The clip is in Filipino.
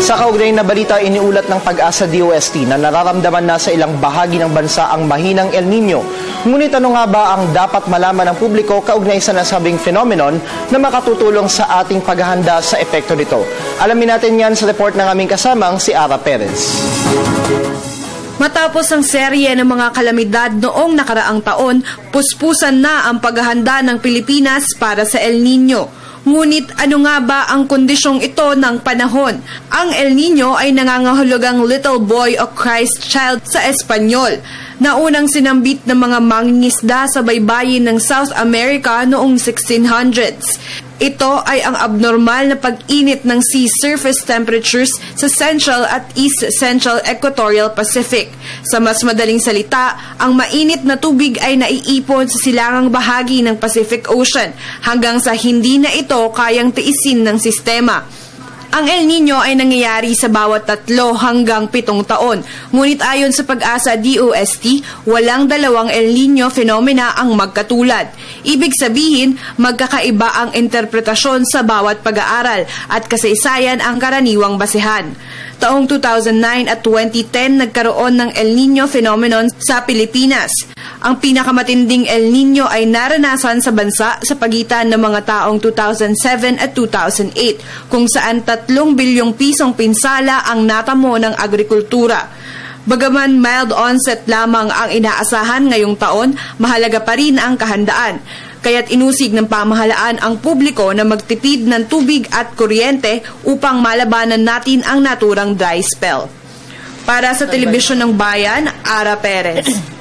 Sa kaugnay na balita, iniulat ng Pag-asa DOST na nararamdaman na sa ilang bahagi ng bansa ang mahinang El Nino. Ngunit ano nga ba ang dapat malaman ng publiko kaugnay sa nasabing phenomenon na makatutulong sa ating paghahanda sa epekto nito? Alamin natin yan sa report ng aming kasamang si Ara Perez. Matapos ang serye ng mga kalamidad noong nakaraang taon, puspusan na ang paghahanda ng Pilipinas para sa El Nino. Ngunit ano nga ba ang kondisyong ito ng panahon? Ang El Nino ay nangangahulugang little boy o Christ child sa Espanyol, na unang sinambit ng mga mangingisda sa baybayin ng South America noong 1600s. Ito ay ang abnormal na pag-init ng sea surface temperatures sa Central at East Central Equatorial Pacific. Sa mas madaling salita, ang mainit na tubig ay naiipon sa silangang bahagi ng Pacific Ocean hanggang sa hindi na ito kayang tiisin ng sistema. Ang El Nino ay nangyayari sa bawat 3 hanggang 7 taon. Ngunit ayon sa Pag-asa DOST, walang dalawang El Nino phenomena ang magkatulad. Ibig sabihin, magkakaiba ang interpretasyon sa bawat pag-aaral at kasaysayan ang karaniwang basehan. Taong 2009 at 2010 nagkaroon ng El Nino phenomenon sa Pilipinas. Ang pinakamatinding El Nino ay naranasan sa bansa sa pagitan ng mga taong 2007 at 2008, kung saan 3 bilyong pisong pinsala ang natamo ng agrikultura. Bagaman mild onset lamang ang inaasahan ngayong taon, mahalaga pa rin ang kahandaan. Kaya't inusig ng pamahalaan ang publiko na magtipid ng tubig at kuryente upang malabanan natin ang naturang dry spell. Para sa Telebisyon ng Bayan, Ara Perez.